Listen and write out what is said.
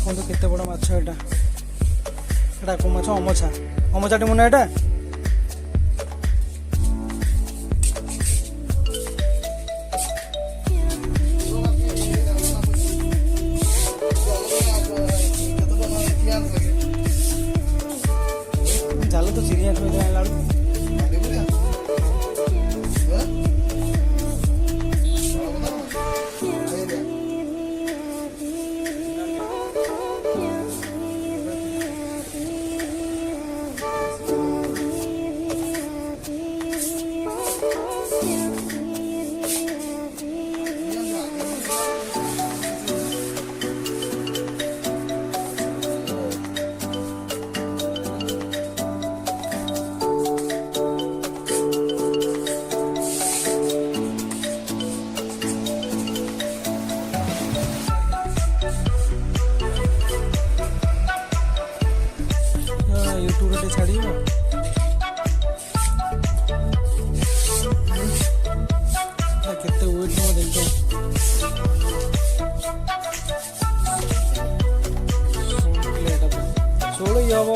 ଦେଖନ୍ତୁ କେତେ ବଡ଼ ମାଛ ଏଇଟା। ଏଇଟା କୋଉ ମାଛ? ଅମଛା। ଅମଛାଟି ମୁନା ଏଇଟା। ଜାଲ ତ ଚିରିଆ ଥୋଇ ଆଣିଲା ବେଳକୁ ୟୁଟ୍ୟୁବରେ ଛାଡ଼ିବ। କେତେ ୱେଟ୍ ହବ ଦେଖିବ। ଷୋହଳ ଇଏ ହବ